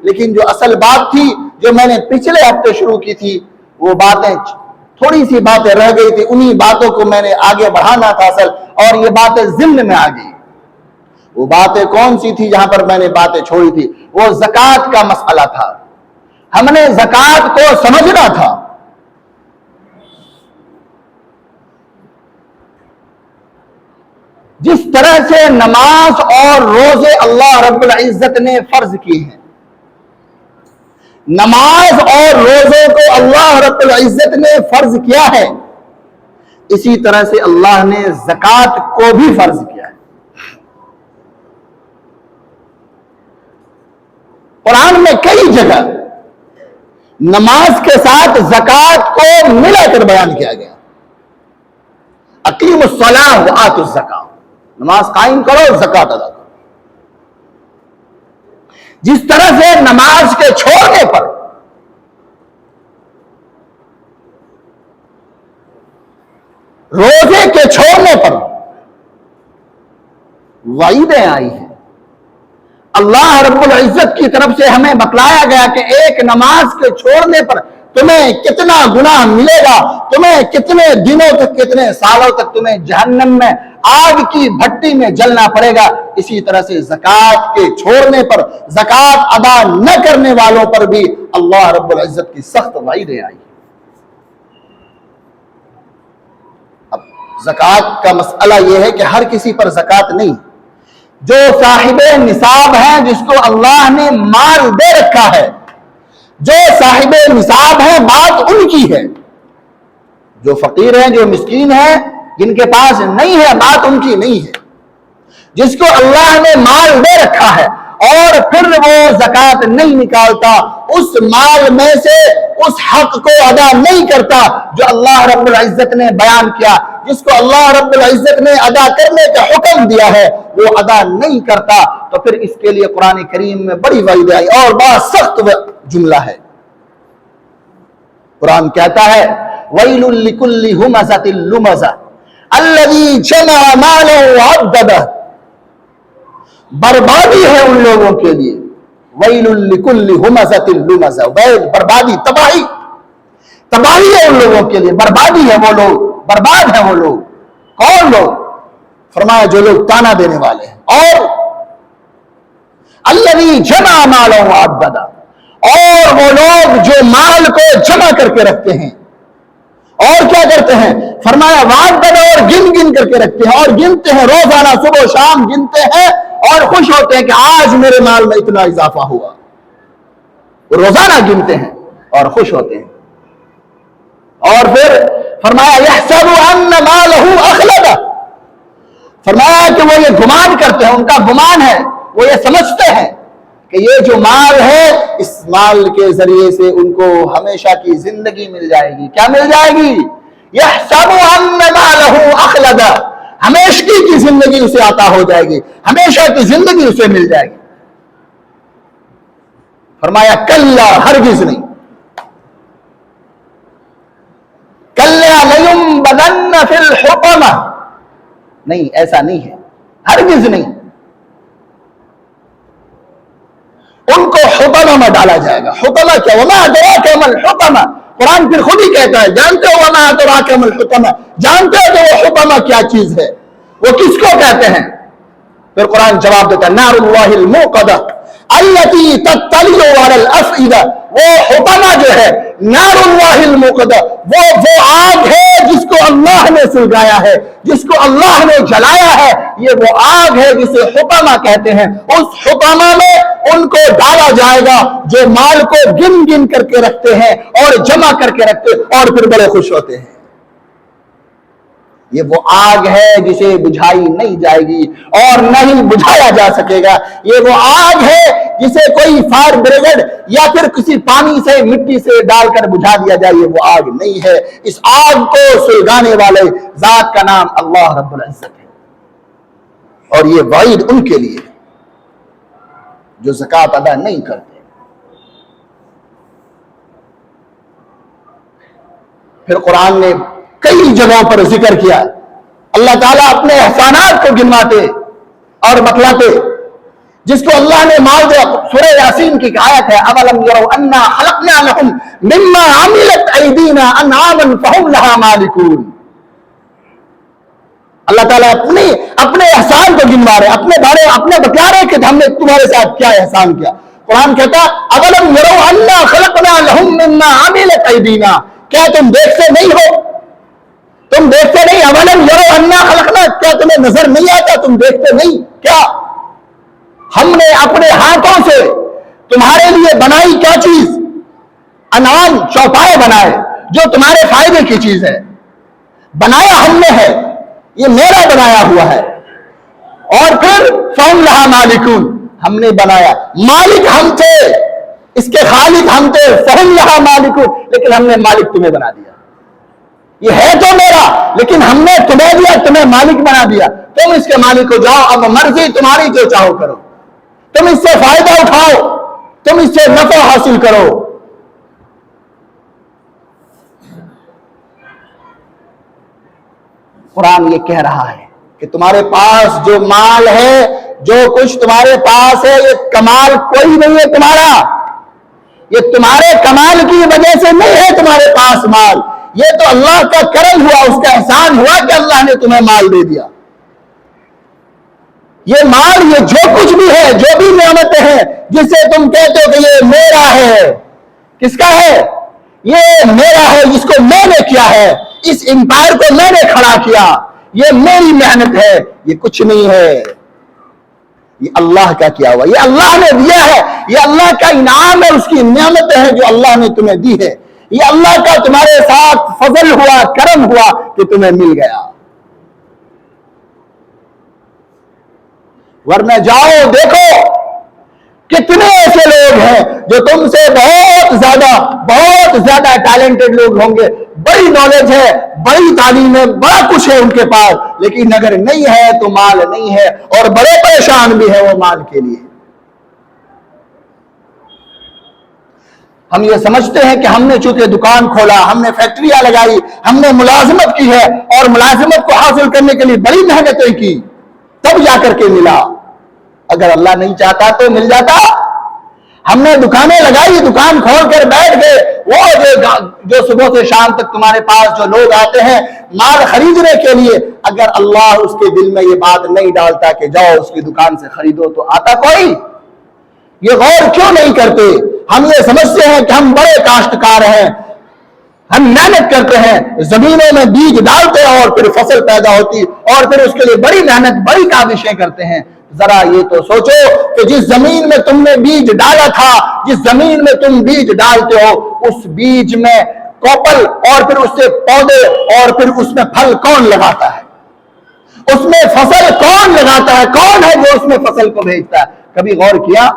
لیکن جو اصل بات تھی جو میں نے پچھلے ہفتے شروع کی تھی وہ باتیں تھوڑی سی باتیں رہ گئی تھی، انہی باتوں کو میں نے آگے بڑھانا تھا اصل، اور یہ باتیں ضمن میں آ گئی۔ وہ باتیں کون سی تھی جہاں پر میں نے باتیں چھوڑی تھی؟ وہ زکوٰۃ کا مسئلہ تھا۔ ہم نے زکوٰۃ کو سمجھنا تھا۔ جس طرح سے نماز اور روزے اللہ رب العزت نے فرض کی ہیں، نماز اور روزوں کو اللہ رب العزت نے فرض کیا ہے، اسی طرح سے اللہ نے زکوٰۃ کو بھی فرض کیا ہے۔ قرآن میں کئی جگہ نماز کے ساتھ زکوٰۃ کو ملا کر بیان کیا گیا۔ اقیموا الصلاۃ وآتوا الزکاۃ، نماز قائم کرو، زکوٰۃ ادا کرو۔ جس طرح سے نماز کے چھوڑنے پر روزے کے چھوڑنے پر وعیدیں آئی ہیں، اللہ رب العزت کی طرف سے ہمیں بتلایا گیا کہ ایک نماز کے چھوڑنے پر تمہیں کتنا گناہ ملے گا، تمہیں کتنے دنوں تک، کتنے سالوں تک تمہیں جہنم میں آگ کی بھٹی میں جلنا پڑے گا۔ اسی طرح سے زکوٰۃ کے چھوڑنے پر، زکوٰۃ ادا نہ کرنے والوں پر بھی اللہ رب العزت کی سخت وعیدیں آئی۔ اب زکوٰۃ کا مسئلہ یہ ہے کہ ہر کسی پر زکوٰۃ نہیں، جو صاحب نصاب ہیں، جس کو اللہ نے مال دے رکھا ہے، جو صاحب نصاب ہیں، بات ان کی ہے۔ جو فقیر ہیں، جو مسکین ہیں، جن کے پاس نہیں ہے، بات ان کی نہیں ہے۔ جس کو اللہ نے مال دے رکھا ہے اور پھر وہ زکوٰۃ نہیں نکالتا، اس مال میں سے اس حق کو ادا نہیں کرتا جو اللہ رب العزت نے بیان کیا، جس کو اللہ رب العزت نے ادا کرنے کا حکم دیا ہے، وہ ادا نہیں کرتا، تو پھر اس کے لیے قرآن کریم میں بڑی وعید آئی اور بڑا سخت جملہ ہے۔ قرآن کہتا ہے وَيْلٌ لِكُلِّ هُمَزَةٍ لُمَزَةٍ الَّذِي جَمَعَ مَالًا وَعَدَّدَهُ، بربادی ہے ان لوگوں کے لیے، وَيْلٌ لِكُلِّ هُمَزَةٍ لُمَزَةٍ، بربادی، تباہی ہے ان لوگوں کے لیے، بربادی ہے وہ لوگ، برباد ہیں وہ لوگ۔ کون لوگ؟ فرمایا جو لوگ تانا دینے والے ہیں، اور الَّذِي جَمَعَ مَالًا وَعَدَّدَهُ، اور وہ لوگ جو مال کو جمع کر کے رکھتے ہیں، اور کیا کرتے ہیں؟ فرمایا وعدَّدَهُ، اور گن کر کے رکھتے ہیں، اور گنتے ہیں، روزانہ صبح و شام گنتے ہیں اور خوش ہوتے ہیں کہ آج میرے مال میں اتنا اضافہ ہوا۔ وہ روزانہ گنتے ہیں اور خوش ہوتے ہیں، اور پھر فرمایا يَحْسَبُ أَنَّ مَالَهُ أَخْلَدَهُ، فرمایا کہ وہ یہ گمان کرتے ہیں، ان کا گمان ہے، وہ یہ سمجھتے ہیں کہ یہ جو مال ہے، اس مال کے ذریعے سے ان کو ہمیشہ کی زندگی مل جائے گی۔ کیا مل جائے گی؟ يَحْسَبُ أَنَّ مَالَهُ أَخْلَدَهُ، ہمیشہ کی زندگی اسے عطا ہو جائے گی، ہمیشہ کی زندگی اسے مل جائے گی۔ فرمایا کلا، ہرگز نہیں، کلا لَيُنبَذَنَّ فِي الْحُطَمَةِ، نہیں، ایسا نہیں ہے، ہرگز نہیں، ان کو حطمہ میں ڈالا جائے گا۔ حطمہ کیا؟ وَمَا أَدْرَاكَ مَا الْحُطَمَةُ، قرآن پھر خود ہی کہتا ہے، جانتے ہو وَمَا أَدْرَاكَ مَا الْحُطَمَةُ، جانتے ہو کہ وہ حطمہ کیا چیز ہے، وہ کس کو کہتے ہیں؟ پھر قرآن جواب دیتا ہے نار اللہ الموقدہ التي تطلع على الافئدہ، وہ حطمہ جو ہے نار اللہ الموقدہ، وہ آگ ہے جس کو اللہ نے سلگایا ہے، جس کو اللہ نے جلایا ہے، یہ وہ آگ ہے جسے حطمہ کہتے ہیں۔ اس حطمہ میں ان کو ڈالا جائے گا جو مال کو گن کر کے رکھتے ہیں اور جمع کر کے رکھتے اور پھر بڑے خوش ہوتے ہیں۔ یہ وہ آگ ہے جسے بجھائی نہیں جائے گی اور نہ ہی بجھایا جا سکے گا۔ یہ وہ آگ ہے جسے کوئی فائر بریگیڈ یا پھر کسی پانی سے، مٹی سے ڈال کر بجھا دیا جائے، یہ وہ آگ نہیں ہے۔ اس آگ کو سلگانے والے ذات کا نام اللہ رب العزت ہے، اور یہ وعید ان کے لیے جو زکوٰۃ ادا نہیں کرتے۔ پھر قرآن نے کئی جگہوں پر ذکر کیا، اللہ تعالیٰ اپنے احسانات کو گنواتے اور بتلاتے جس کو اللہ نے مال دیا. سورہ یاسین کی آیت ہے اولم یروا انا خلقنا لهم مما عملت ایدینا انعاما فهم لها مالکون. اللہ تعالیٰ اپنے احسان کو گنوا رہے, اپنے بتا رہے کہ ہم نے تمہارے ساتھ کیا احسان کیا. قرآن کہتا اولم یروا انا خلقنا لهم مما عملت ایدینا, کیا تم دیکھتے نہیں ہو, تم دیکھتے نہیں. اولم یروا انا خلقنا, کیا تمہیں نظر نہیں آتا, تم دیکھتے نہیں کیا ہم نے اپنے ہاتھوں سے تمہارے لیے بنائی کیا چیز, انعام چوپائے بنائے جو تمہارے فائدے کی چیز ہے, بنایا ہم نے ہے, یہ میرا بنایا ہوا ہے. اور پھر فہم لہا مالکون, ہم نے بنایا, مالک ہم تھے, اس کے خالق ہم تھے. فہم لہا مالکون, لیکن ہم نے مالک تمہیں بنا دیا. یہ ہے تو میرا, لیکن ہم نے تمہیں دیا, تمہیں مالک بنا دیا. تم اس کے مالک ہو جاؤ, اب مرضی تمہاری, جو چاہو کرو. تم اس سے فائدہ اٹھاؤ, تم اس سے نفع حاصل کرو. قرآن یہ کہہ رہا ہے کہ تمہارے پاس جو مال ہے, جو کچھ تمہارے پاس ہے, یہ کمال کوئی نہیں ہے تمہارا. یہ تمہارے کمال کی وجہ سے نہیں ہے تمہارے پاس مال, یہ تو اللہ کا کرم ہوا, اس کا احسان ہوا کہ اللہ نے تمہیں مال دے دیا. یہ مال, یہ جو کچھ بھی ہے, جو بھی نعمتیں ہیں جسے تم کہتے ہو کہ یہ میرا ہے, کس کا ہے؟ یہ میرا ہے, جس کو میں نے کیا ہے, اس امپائر کو میں نے کھڑا کیا, یہ میری محنت ہے. یہ کچھ نہیں ہے, یہ اللہ کا کیا ہوا, یہ اللہ نے دیا ہے, یہ اللہ کا انعام ہے, اس کی نعمتیں ہیں جو اللہ نے تمہیں دی ہے. یہ اللہ کا تمہارے ساتھ فضل ہوا, کرم ہوا کہ تمہیں مل گیا. ورنہ جاؤ دیکھو کتنے ایسے لوگ ہیں جو تم سے بہت زیادہ ٹیلنٹڈ لوگ ہوں گے, بڑی نالج ہے, بڑی تعلیم ہے, بڑا کچھ ہے ان کے پاس, لیکن اگر نہیں ہے تو مال نہیں ہے, اور بڑے پریشان بھی ہیں وہ مال کے لیے. ہم یہ سمجھتے ہیں کہ ہم نے چونکہ دکان کھولا, ہم نے فیکٹریاں لگائی, ہم نے ملازمت کی ہے, اور ملازمت کو حاصل کرنے کے لیے بڑی محنتیں کی, تب جا کر کے ملا. اگر اللہ نہیں چاہتا تو مل جاتا. ہم نے دکانیں لگائی, دکان کھول کر بیٹھ گئے, وہ جو صبح سے شام تک تمہارے پاس جو لوگ آتے ہیں مال خریدنے کے لیے, اگر اللہ اس کے دل میں یہ بات نہیں ڈالتا کہ جاؤ اس کی دکان سے خریدو, تو آتا کوئی؟ یہ غور کیوں نہیں کرتے؟ ہم یہ سمجھتے ہیں کہ ہم بڑے کاشتکار ہیں, ہم محنت کرتے ہیں, زمینوں میں بیج ڈالتے ہیں اور پھر فصل پیدا ہوتی, اور پھر اس کے لیے بڑی محنت, بڑی کاوشیں کرتے ہیں. ذرا یہ تو سوچو کہ جس زمین میں تم نے بیج ڈالا تھا, جس زمین میں تم بیج ڈالتے ہو, اس بیج میں کوپل اور پھر اس سے پودے اور پھر اس میں پھل کون لگاتا ہے, اس میں فصل کون لگاتا ہے, کون ہے جو اس میں فصل کو بھیجتا ہے؟ کبھی غور کیا؟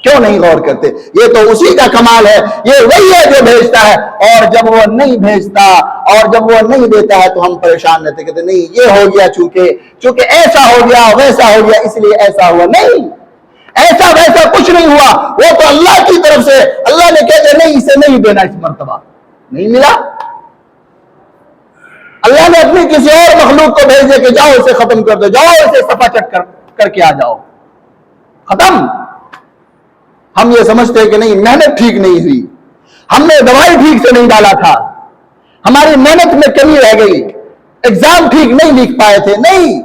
کیوں نہیں غور کرتے؟ یہ تو اسی کا کمال ہے, یہ وہی ہے جو بھیجتا ہے, اور جب وہ نہیں بھیجتا اور جب وہ نہیں دیتا ہے تو ہم پریشان رہتے, کہتے نہیں یہ ہو گیا, چونکہ ایسا ہو گیا, ویسا ہو گیا, اس لیے ایسا ہوا. نہیں, ایسا ویسا کچھ نہیں ہوا, وہ تو اللہ کی طرف سے. اللہ نے کہتے نہیں اسے نہیں دینا, اس مرتبہ نہیں ملا. اللہ نے اپنی کسی اور مخلوق کو بھیج دیا کہ جاؤ اسے ختم کر دو, جاؤ اسے صفا چٹ کر کے آ جاؤ, ختم. ہم یہ سمجھتے ہیں کہ نہیں, محنت ٹھیک نہیں ہوئی, ہم نے دوائی ٹھیک سے نہیں ڈالا تھا, ہماری محنت میں کمی رہ گئی, ایگزام ٹھیک نہیں لکھ پائے تھے. نہیں,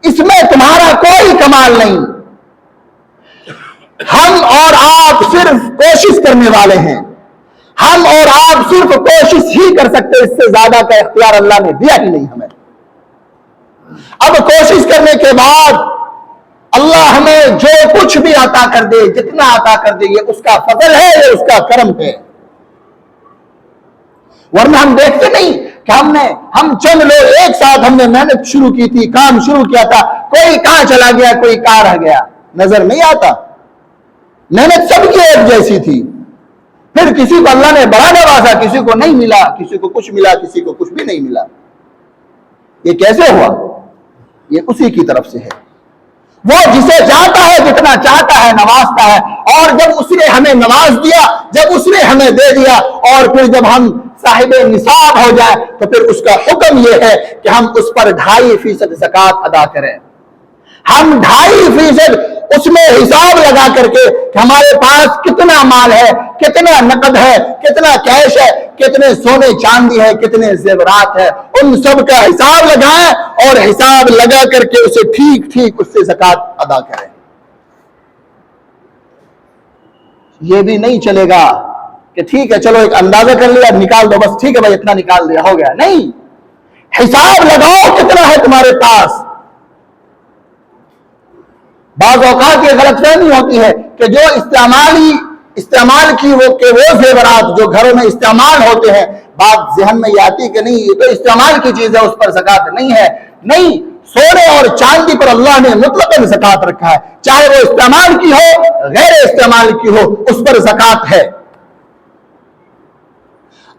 اس میں تمہارا کوئی کمال نہیں. ہم اور آپ صرف کوشش کرنے والے ہیں, ہم اور آپ صرف کوشش ہی کر سکتے, اس سے زیادہ کا اختیار اللہ نے دیا ہی نہیں ہمیں. اب کوشش کرنے کے بعد اللہ ہمیں جو کچھ بھی عطا کر دے, جتنا عطا کر دے, یہ اس کا فضل ہے, یہ اس کا کرم ہے. ورنہ ہم دیکھتے نہیں کہ ہم چند لوگ ایک ساتھ ہم نے محنت شروع کی تھی, کام شروع کیا تھا, کوئی کہاں چلا گیا, کوئی کہاں رہ گیا, نظر نہیں آتا. محنت سب کی ایک جیسی تھی. پھر کسی کو اللہ نے بڑا نوازا, کسی کو نہیں ملا, کسی کو کچھ ملا, کسی کو کچھ بھی نہیں ملا. یہ کیسے ہوا؟ یہ اسی کی طرف سے ہے. وہ جسے چاہتا ہے جتنا چاہتا ہے نوازتا ہے، اور جب اس نے ہمیں نواز دیا، جب اس نے ہمیں دے دیا، اور پھر جب ہم صاحب نصاب ہو جائے تو پھر اس کا حکم یہ ہے کہ ہم اس پر 2.5% زکوٰۃ ادا کریں۔ ہم 2.5% اس میں حساب لگا کر کے کہ ہمارے پاس کتنا مال ہے، کتنا نقد ہے، کتنا کیش ہے، کتنے سونے چاندی ہے، کتنے زیورات ہے، ان سب کا حساب لگائیں اور حساب لگا کر کے اسے ٹھیک ٹھیک اس سے زکوٰۃ ادا کریں۔ یہ بھی نہیں چلے گا کہ ٹھیک ہے چلو ایک اندازہ کر لیا نکال دو، بس ٹھیک ہے بھائی اتنا نکال دیا ہو گیا، نہیں، حساب لگاؤ کتنا ہے تمہارے پاس۔ بعض اوقات یہ غلط فہمی ہوتی ہے کہ جو استعمال کی وہ زیورات جو گھروں میں استعمال ہوتے ہیں، بات ذہن میں یہ آتی کہ نہیں یہ تو استعمال کی چیز ہے، اس پر زکوٰۃ نہیں ہے۔ نہیں، سونے اور چاندی پر اللہ نے مطلقاً زکوٰۃ رکھا ہے، چاہے وہ استعمال کی ہو غیر استعمال کی ہو، اس پر زکوٰۃ ہے۔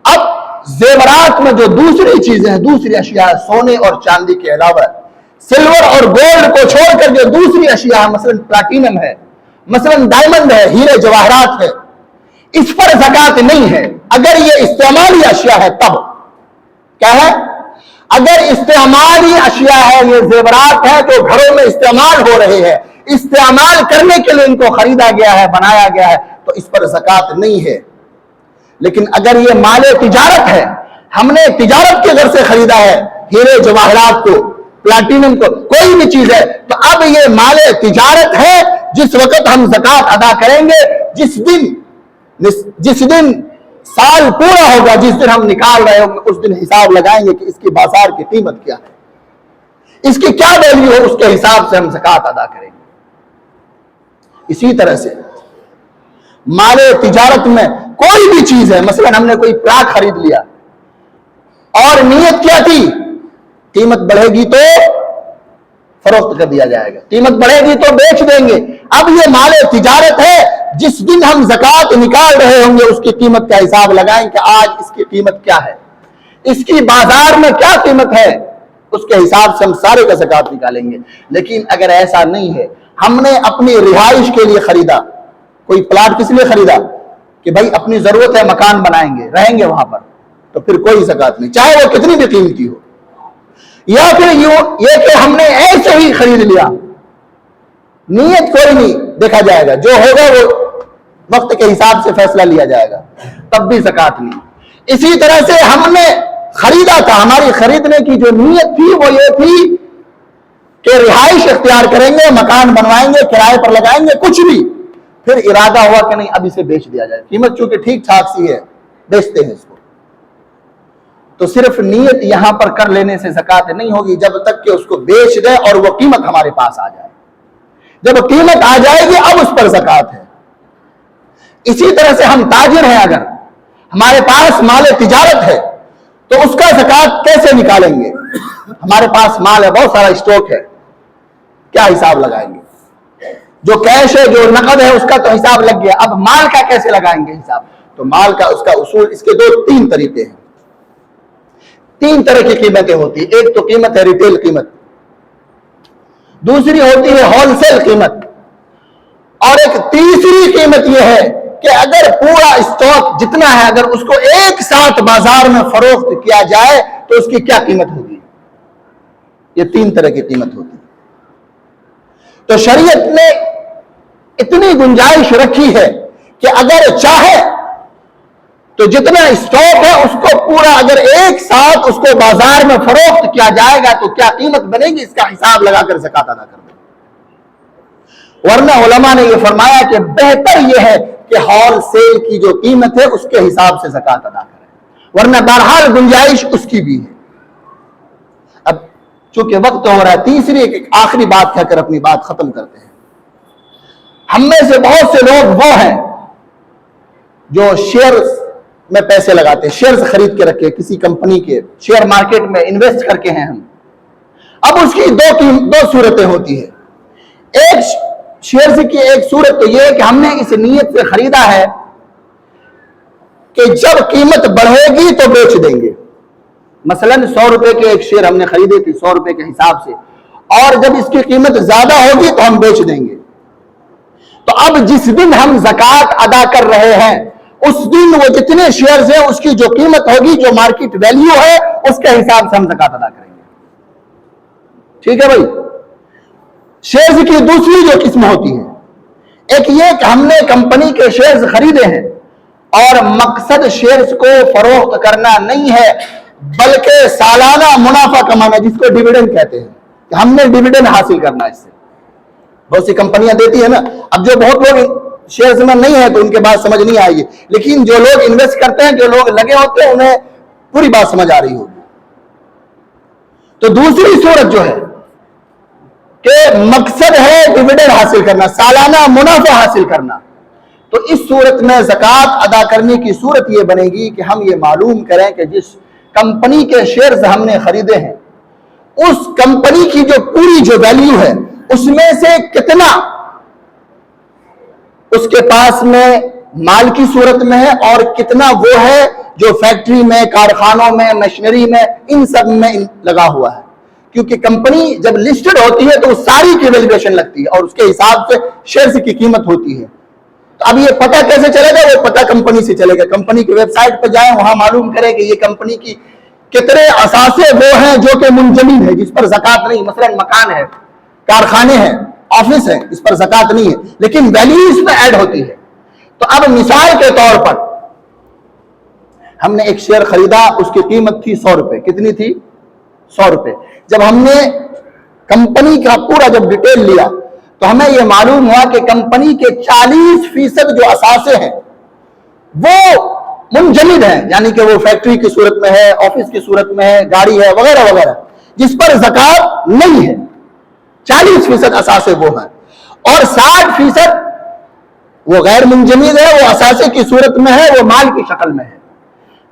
اب زیورات میں جو دوسری چیزیں ہیں، دوسری اشیاء سونے اور چاندی کے علاوہ، سلور اور گولڈ کو چھوڑ کر جو دوسری اشیاء مثلا پلاٹینم ہے، مثلا ڈائمنڈ ہے، ہیرے جواہرات ہے، اس پر زکوٰۃ نہیں ہے۔ اگر یہ استعمالی اشیاء ہے تب کیا ہے؟ اگر استعمالی اشیاء ہے، یہ زیورات ہے جو گھروں میں استعمال ہو رہے ہیں، استعمال کرنے کے لیے ان کو خریدا گیا ہے، بنایا گیا ہے، تو اس پر زکوٰۃ نہیں ہے۔ لیکن اگر یہ مال تجارت ہے، ہم نے تجارت کے گھر سے خریدا ہے، ہیرے جواہرات کو، پلاٹینم کو، کوئی بھی چیز ہے، تو اب یہ مال تجارت ہے، جس وقت ہم زکوٰۃ ادا کریں گے جس دن سال پورا ہوگا، جس دن ہم نکال رہے ہوں گے، اس دن حساب لگائیں گے کہ اس کی بازار کی قیمت کیا ہے، اس کی کیا ویلیو ہے، اس کے حساب سے ہم زکوٰۃ ادا کریں گے۔ اسی طرح سے مال تجارت میں کوئی بھی چیز ہے، مثلا ہم نے کوئی پلاٹ خرید لیا اور نیت کیا تھی قیمت بڑھے گی تو فروخت کر دیا جائے گا، قیمت بڑھے گی تو بیچ دیں گے۔ اب یہ مال تجارت ہے، جس دن ہم زکوٰۃ نکال رہے ہوں گے اس کی قیمت کا حساب لگائیں کہ آج اس کی قیمت کیا ہے، اس کی بازار میں کیا قیمت ہے، اس کے حساب سے ہم سارے کا زکوٰۃ نکالیں گے۔ لیکن اگر ایسا نہیں ہے، ہم نے اپنی رہائش کے لیے خریدا، کوئی پلاٹ کس لیے خریدا کہ بھائی اپنی ضرورت ہے، مکان بنائیں گے، رہیں گے وہاں پر، تو پھر کوئی زکوٰۃ نہیں، چاہے وہ کتنی بھی قیمتی ہو۔ یا پھر یہ کہ ہم نے ایسے ہی خرید لیا، نیت کوئی نہیں، دیکھا جائے گا، جو ہوگا وہ وقت کے حساب سے فیصلہ لیا جائے گا، تب بھی زکوٰۃ نہیں۔ اسی طرح سے ہم نے خریدا تھا، ہماری خریدنے کی جو نیت تھی وہ یہ تھی کہ رہائش اختیار کریں گے، مکان بنوائیں گے، کرائے پر لگائیں گے، کچھ بھی، پھر ارادہ ہوا کہ نہیں اب اسے بیچ دیا جائے، قیمت چونکہ ٹھیک ٹھاک سی ہے، بیچتے ہیں اس کو، تو صرف نیت یہاں پر کر لینے سے زکوٰۃ نہیں ہوگی جب تک کہ اس کو بیچ دے اور وہ قیمت ہمارے پاس آ جائے۔ جب قیمت آ جائے گی اب اس پر زکوٰۃ ہے۔ اسی طرح سے ہم تاجر ہیں، اگر ہمارے پاس مال تجارت ہے تو اس کا زکوٰۃ کیسے نکالیں گے؟ ہمارے پاس مال ہے، بہت سارا اسٹاک ہے، کیا حساب لگائیں گے؟ جو کیش ہے، جو نقد ہے، اس کا تو حساب لگ گیا، اب مال کا کیسے لگائیں گے حساب؟ تو مال کا اس کا اصول، اس کے تین طریقے ہیں، تین طرح کی قیمتیں ہوتی ہیں۔ ایک تو قیمت ہے ریٹیل قیمت، دوسری ہوتی ہے ہول سیل قیمت، اور ایک تیسری قیمت یہ ہے کہ اگر پورا اسٹاک جتنا ہے اگر اس کو ایک ساتھ بازار میں فروخت کیا جائے تو اس کی کیا قیمت ہوگی؟ یہ تین طرح کی قیمت ہوتی ہے۔ تو شریعت نے اتنی گنجائش رکھی ہے کہ اگر چاہے تو جتنا اسٹاک ہے اس کو پورا اگر ایک ساتھ اس کو بازار میں فروخت کیا جائے گا تو کیا قیمت بنے گی، اس کا حساب لگا کر زکوٰۃ ادا کر دیں۔ ورنہ علماء نے یہ فرمایا کہ بہتر یہ ہے کہ ہول سیل کی جو قیمت ہے اس کے حساب سے زکوٰۃ ادا کریں، ورنہ بہرحال گنجائش اس کی بھی ہے۔ اب چونکہ وقت ہو رہا ہے، تیسری ایک آخری بات کہہ کر اپنی بات ختم کرتے ہیں۔ ہم میں سے بہت سے لوگ وہ ہیں جو شیئر میں پیسے لگاتے ہیں، شیئرز خرید کے رکھے کسی کمپنی کے، شیئر مارکیٹ میں انویسٹ کر کے ہیں ہم۔ اب اس کی دو صورتیں ہوتی ہیں۔ ایک شیئرز کی ایک صورت تو یہ ہے کہ ہم نے اس نیت سے خریدا ہے کہ جب قیمت بڑھے گی تو بیچ دیں گے، مثلا 100 روپے کے ایک شیئر ہم نے خریدے تھے 100 روپے کے حساب سے، اور جب اس کی قیمت زیادہ ہوگی تو ہم بیچ دیں گے۔ تو اب جس دن ہم زکوٰۃ ادا کر رہے ہیں اس دن وہ جتنے شیئرز ہیں اس کی جو قیمت ہوگی، جو مارکیٹ ویلیو ہے، اس کے حساب سے ہم زکوٰۃ ادا کریں گے. ٹھیک ہے بھائی. شیئرز کی دوسری جو قسم ہوتی ہے، ایک یہ کہ ہم نے کمپنی کے شیئرز خریدے ہیں اور مقصد شیئرز کو فروخت کرنا نہیں ہے بلکہ سالانہ منافع کمانا، جس کو ڈیویڈنڈ کہتے ہیں، کہ ہم نے ڈیویڈنڈ حاصل کرنا. اس سے بہت سی کمپنیاں دیتی ہیں نا. اب جو بہت لوگ شیئرز میں نہیں ہے تو ان کے بات سمجھ نہیں آئے گی، لیکن جو لوگ انویسٹ کرتے ہیں، جو لوگ لگے ہوتے ہیں، انہیں پوری بات سمجھ آ رہی ہوگی. تو دوسری صورت جو ہے کہ مقصد ہے ڈیویڈنڈ حاصل کرنا، سالانہ منافع حاصل کرنا، تو اس صورت میں زکوٰۃ ادا کرنے کی صورت یہ بنے گی کہ ہم یہ معلوم کریں کہ جس کمپنی کے شیئرز ہم نے خریدے ہیں اس کمپنی کی جو پوری جو ویلیو ہے اس میں سے کتنا اس کے پاس میں مال کی صورت میں ہے اور کتنا وہ ہے جو فیکٹری میں، کارخانوں میں، مشینری میں، ان سب میں لگا ہوا ہے. کیونکہ کمپنی جب لسٹڈ ہوتی ہے تو اس ساری کی ویلیویشن لگتی ہے اور اس کے حساب سے شیئرز کی قیمت ہوتی ہے. تو اب یہ پتہ کیسے چلے گا؟ وہ پتہ کمپنی سے چلے گا. کمپنی کی ویب سائٹ پہ جائیں، وہاں معلوم کریں کہ یہ کمپنی کی کتنے اثاثے وہ ہیں جو کہ منجمد ہے، جس پر زکوٰۃ نہیں. مثلا مکان ہے، کارخانے ہیں، آفس ہے، اس پر زکوٰۃ نہیں ہے، لیکن ویلیو اس میں ایڈ ہوتی ہے. تو اب مثال کے طور پر ہم نے ایک شیئر خریدا، اس کی قیمت تھی 100 روپے. کتنی تھی؟ 100 روپے. جب ہم نے کمپنی کا پورا جب ڈیٹیل لیا تو ہمیں یہ معلوم ہوا کہ کمپنی کے 40% جو اثاثے ہیں وہ منجمد ہیں، یعنی کہ وہ فیکٹری کی صورت میں ہے، آفس کی صورت میں ہے، گاڑی ہے، وغیرہ وغیرہ، جس پر زکوٰۃ نہیں ہے. 40% اثاثے وہ ہیں اور 60% وہ غیر منجمد ہے، وہ اثاثے کی صورت میں ہے، وہ مال کی شکل میں ہے.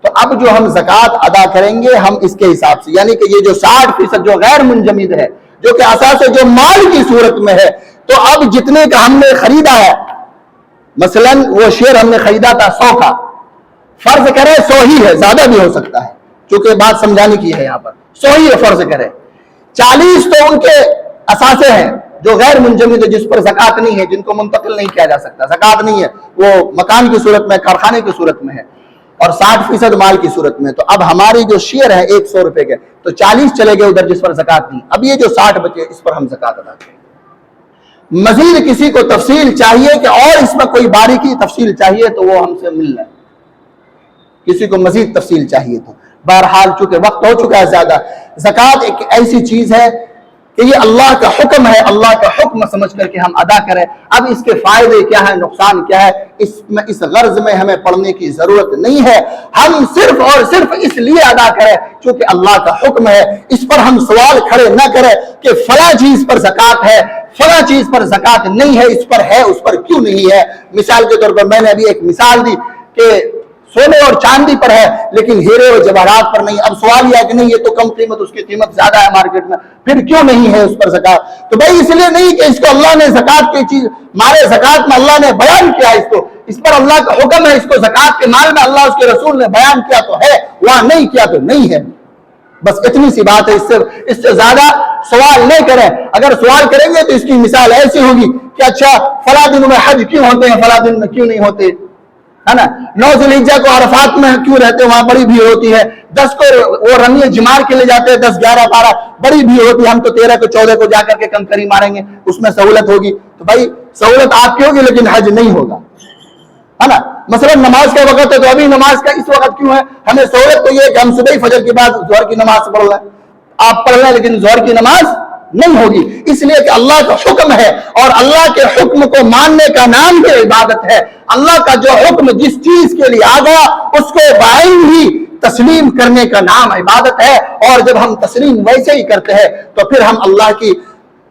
تو اب جو ہم زکوٰۃ ادا کریں گے ہم اس کے حساب سے، یعنی کہ یہ جو 60% جو غیر منجمد ہے، جو کہ اثاثے جو مال کی صورت میں ہے، تو اب جتنے کا ہم نے خریدا ہے، مثلا وہ شیئر ہم نے خریدا تھا 100 کا، فرض کرے 100 ہی ہے، زیادہ بھی ہو سکتا ہے، چونکہ بات سمجھانے کی ہے یہاں پر. 100 ہی ہے فرض کرے. 40 تو ان کے اثاثے ہیں جو غیر منجمد ہے، جس پر زکوٰۃ نہیں ہے، جن کو منتقل نہیں کیا جا سکتا، زکوٰۃ نہیں ہے، وہ مکان کی صورت میں، کارخانے کی صورت میں ہے، اور 60% مال کی صورت میں. تو اب ہماری جو شیئر ہے 100 روپے کے، تو 40 چلے گئے ادھر جس پر زکوٰۃ نہیں. اب یہ جو 60 بچے اس پر ہم زکوٰۃ ادا کریں. مزید کسی کو تفصیل چاہیے کہ اور اس میں کوئی باریکی تفصیل چاہیے تو وہ ہم سے مل لیں. کسی کو مزید تفصیل چاہیے تو بہرحال چونکہ وقت ہو چکا ہے زیادہ. زکوٰۃ ایک ایسی چیز ہے کہ یہ اللہ کا حکم ہے، اللہ کا حکم سمجھ کر کے ہم ادا کریں. اب اس کے فائدے کیا ہیں، نقصان کیا ہے، اس غرض میں ہمیں پڑھنے کی ضرورت نہیں ہے. ہم صرف اور صرف اس لیے ادا کریں چونکہ اللہ کا حکم ہے. اس پر ہم سوال کھڑے نہ کریں کہ فلاں چیز پر زکوٰۃ ہے، فلاں چیز پر زکوٰۃ نہیں ہے، اس پر ہے، اس پر کیوں نہیں ہے. مثال کے طور پر میں نے ابھی ایک مثال دی کہ سونے اور چاندی پر ہے لیکن ہیرے اور جواہرات پر نہیں. اب سوال یہ ہے کہ نہیں یہ تو کم قیمت، اس کی قیمت زیادہ ہے مارکیٹ میں، پھر کیوں نہیں ہے اس پر زکوٰۃ؟ تو بھائی اس لیے نہیں کہ اس کو اللہ نے زکوٰۃ کی چیز مارے زکوٰۃ میں اللہ نے بیان کیا، اس پر اللہ کا حکم ہے، اس کو زکوٰۃ کے مال میں اللہ اس کے رسول نے بیان کیا تو ہے، وہاں نہیں کیا تو نہیں ہے. بس اتنی سی بات ہے. اس سے زیادہ سوال نہیں کریں. اگر سوال کریں گے تو اس کی مثال ایسی ہوگی کہ اچھا فلاں دن میں حج کیوں ہوتے ہیں، فلاں دن میں کیوں نہیں ہوتے، ہے نا. 9 ذی الحجہ کو عرفات میں کیوں رہتے ہیں، وہاں بڑی بھیڑ ہوتی ہے. 10 کو وہ رمی جمار کے لیے جاتے ہیں، 10 11 12 بڑی بھیڑ ہوتی ہے. ہم تو 13 کو 14 کو جا کر کے کنکری ماریں گے، اس میں سہولت ہوگی. تو بھائی سہولت آپ کی ہوگی لیکن حج نہیں ہوگا، ہے نا. مثلا نماز کا وقت ہے تو ابھی نماز کا اس وقت کیوں ہے؟ ہمیں سہولت تو یہ ہے کہ ہم صبح فجر کے بعد ظہر کی نماز پڑھ لیں. آپ پڑھ لیں لیکن ظہر کی نماز نہیں ہوگی، اس لیے کہ اللہ کا حکم ہے اور اللہ کے حکم کو ماننے کا نام بھی عبادت ہے. اللہ کا جو حکم جس چیز کے لیے آ گیا اس کو بعین ہی تسلیم کرنے کا نام عبادت ہے. اور جب ہم تسلیم ویسے ہی کرتے ہیں تو پھر ہم اللہ کی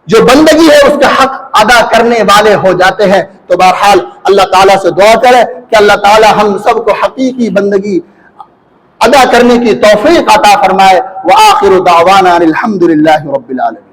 جو بندگی ہے اس کا حق ادا کرنے والے ہو جاتے ہیں. تو بہرحال اللہ تعالیٰ سے دعا کریں کہ اللہ تعالیٰ ہم سب کو حقیقی بندگی ادا کرنے کی توفیق عطا فرمائے. وآخر دعوانا الحمد للہ رب العالمین.